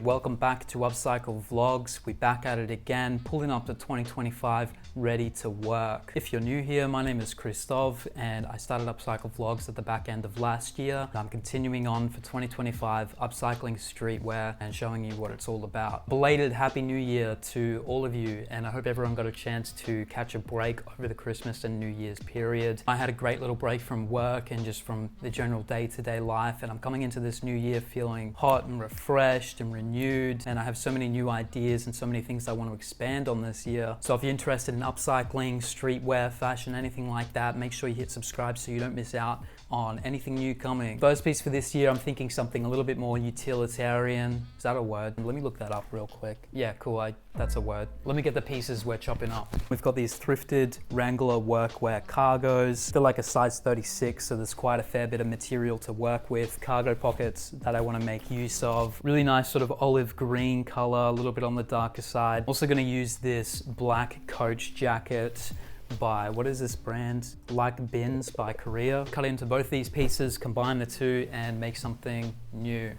welcome back to Upcycle Vlogs. We're back at it again, pulling up to 2025, ready to work. If you're new here, my name is Christoph and I started Upcycle Vlogs at the back end of last year. I'm continuing on for 2025, upcycling streetwear and showing you what it's all about. Belated Happy New Year to all of you, and I hope everyone got a chance to catch a break over the Christmas and New Year's period. I had a great little break from work and just from the general day-to-day life, and I'm coming into this new year feeling hot and refreshed and renewed, and I have so many new ideas and so many things I want to expand on this year. So if you're interested in upcycling, streetwear, fashion, anything like that, make sure you hit subscribe so you don't miss out on anything new coming. First piece for this year, I'm thinking something a little bit more utilitarian. Is that a word? Let me look that up real quick. Yeah, cool, that's a word. Let me get the pieces we're chopping up. We've got these thrifted Wrangler Workwear cargos. They're like a size 36, so there's quite a fair bit of material to work with. Cargo pockets that I want to make use of. Really nice sort of olive green color, a little bit on the darker side. Also going to use this black Coach jacket by, what is this brand? Like Bins by Korea. Cut into both these pieces, combine the two and make something new.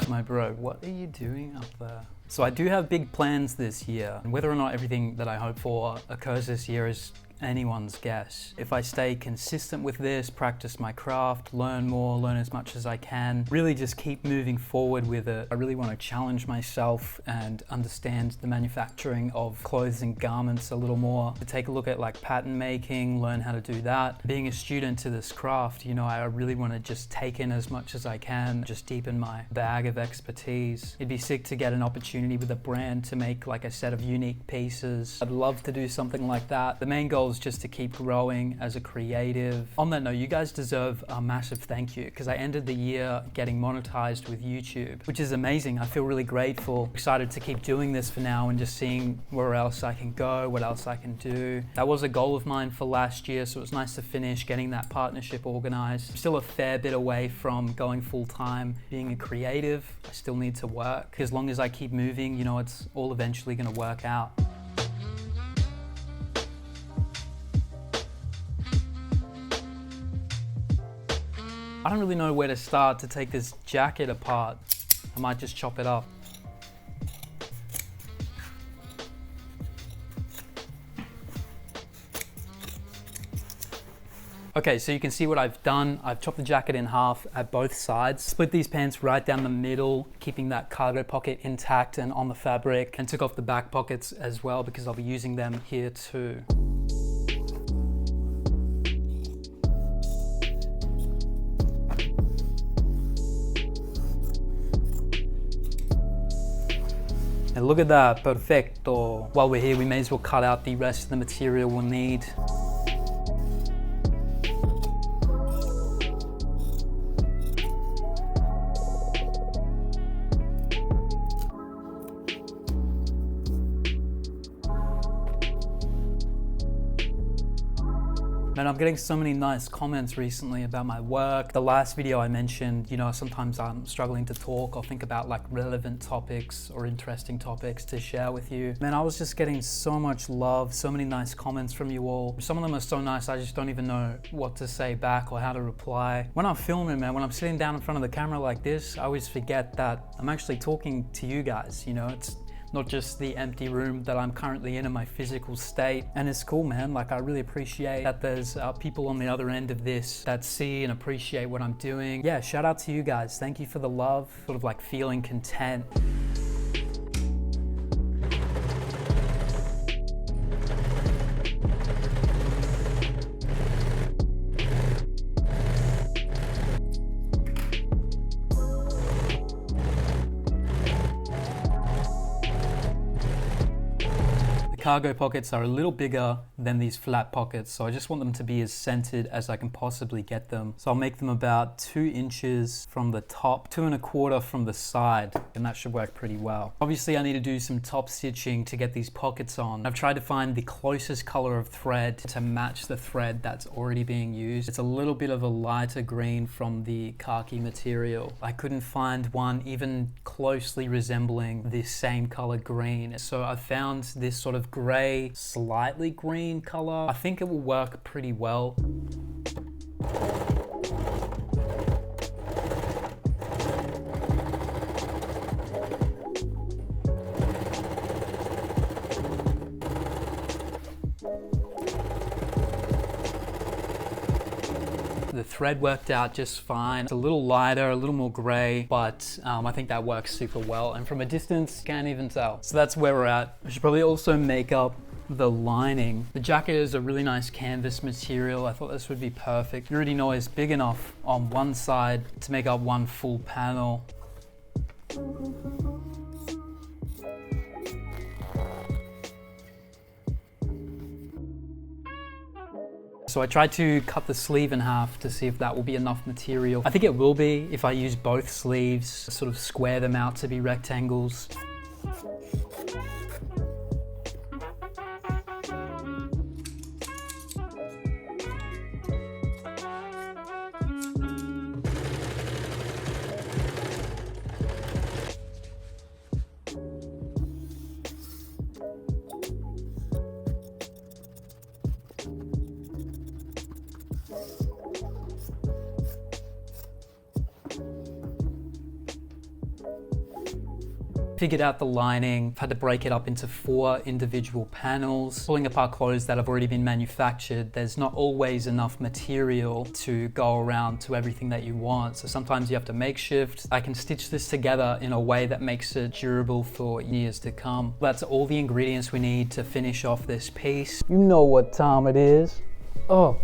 My bro, what are you doing up there? So I do have big plans this year, and whether or not everything that I hope for occurs this year is anyone's guess. If I stay consistent with this, practice my craft, learn more, learn as much as I can, really just keep moving forward with it. I really want to challenge myself and understand the manufacturing of clothes and garments a little more. To take a look at like pattern making, learn how to do that. Being a student to this craft, you know, I really want to just take in as much as I can, just deepen my bag of expertise. It'd be sick to get an opportunity with a brand to make like a set of unique pieces. I'd love to do something like that. The main goal is just to keep growing as a creative. On that note, you guys deserve a massive thank you, because I ended the year getting monetized with YouTube, which is amazing. I feel really grateful, excited to keep doing this for now and just seeing where else I can go, what else I can do. That was a goal of mine for last year, so it was nice to finish getting that partnership organized. I'm still a fair bit away from going full time. Being a creative, I still need to work. As long as I keep moving, you know, it's all eventually gonna work out. I don't really know where to start to take this jacket apart. I might just chop it up. Okay, so you can see what I've done. I've chopped the jacket in half at both sides, split these pants right down the middle, keeping that cargo pocket intact and on the fabric, and took off the back pockets as well because I'll be using them here too. And look at that, perfecto. While we're here, we may as well cut out the rest of the material we'll need. And I'm getting so many nice comments recently about my work. The last video I mentioned, you know, sometimes I'm struggling to talk or think about like relevant topics or interesting topics to share with you. Man, I was just getting so much love, so many nice comments from you all. Some of them are so nice, I just don't even know what to say back or how to reply. When I'm filming, man, when I'm sitting down in front of the camera like this, I always forget that I'm actually talking to you guys, you know, it's not just the empty room that I'm currently in my physical state. And it's cool, man. Like, I really appreciate that there's people on the other end of this that see and appreciate what I'm doing. Yeah, shout out to you guys. Thank you for the love, sort of like feeling content. Cargo pockets are a little bigger than these flat pockets, so I just want them to be as centered as I can possibly get them. So I'll make them about 2 inches from the top, 2 1/4 from the side, and that should work pretty well. Obviously I need to do some top stitching to get these pockets on. I've tried to find the closest color of thread to match the thread that's already being used. It's a little bit of a lighter green from the khaki material. I couldn't find one even closely resembling the same color green. So I found this sort of gray, slightly green color. I think it will work pretty well. The thread worked out just fine. It's a little lighter, a little more gray, but I think that works super well. And from a distance, can't even tell. So that's where we're at. I should probably also make up the lining. The jacket is a really nice canvas material. I thought this would be perfect. You already know it's big enough on one side to make up one full panel. So I tried to cut the sleeve in half to see if that will be enough material. I think it will be if I use both sleeves, sort of square them out to be rectangles. Figured out the lining, had to break it up into 4 individual panels. Pulling apart clothes that have already been manufactured, there's not always enough material to go around to everything that you want. So sometimes you have to makeshift. I can stitch this together in a way that makes it durable for years to come. That's all the ingredients we need to finish off this piece. You know what time it is. Oh.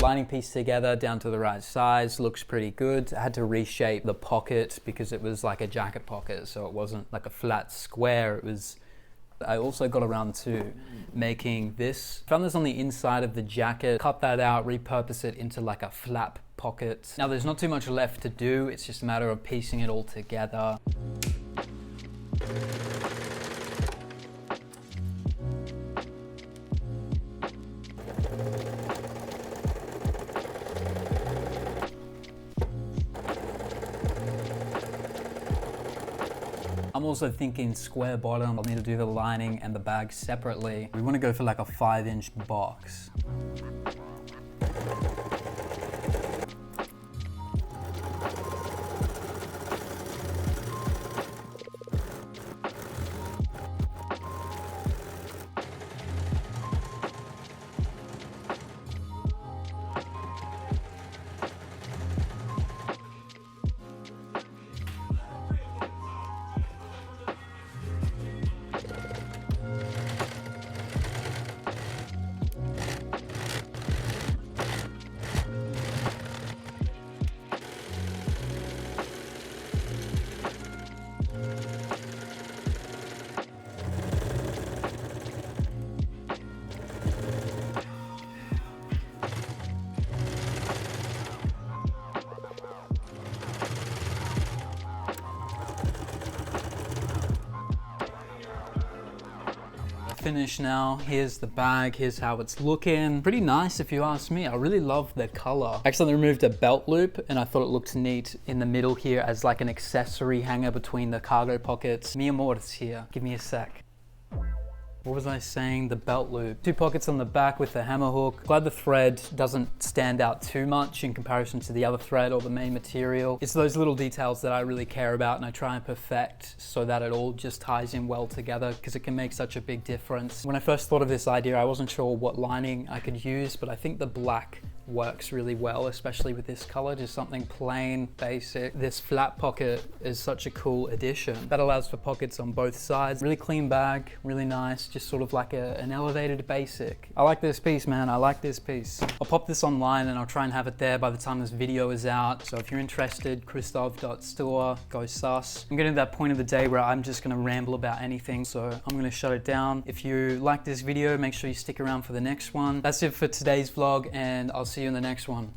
Lining piece together down to the right size, looks pretty good. I had to reshape the pocket because it was like a jacket pocket, so it wasn't like a flat square. I also got around to making this. Found this on the inside of the jacket, cut that out, repurpose it into like a flap pocket. Now there's not too much left to do, it's just a matter of piecing it all together. I'm also thinking square bottom. I'll need to do the lining and the bag separately. We want to go for like a 5-inch box. Finished now. Here's the bag, here's how it's looking. Pretty nice if you ask me. I really love the color. I accidentally removed a belt loop and I thought it looked neat in the middle here as like an accessory hanger between the cargo pockets. Mia mortis here. Give me a sec. What was I saying? The belt loop. 2 pockets on the back with the hammer hook. Glad the thread doesn't stand out too much in comparison to the other thread or the main material. It's those little details that I really care about and I try and perfect so that it all just ties in well together because it can make such a big difference. When I first thought of this idea, I wasn't sure what lining I could use, but I think the black works really well, especially with this color, just something plain, basic. This flat pocket is such a cool addition. That allows for pockets on both sides. Really clean bag, really nice, just sort of like an elevated basic. I like this piece, man, I like this piece. I'll pop this online and I'll try and have it there by the time this video is out. So if you're interested, christov.store, go sus. I'm getting to that point of the day where I'm just gonna ramble about anything, so I'm gonna shut it down. If you like this video, make sure you stick around for the next one. That's it for today's vlog, and I'll see you in the next one.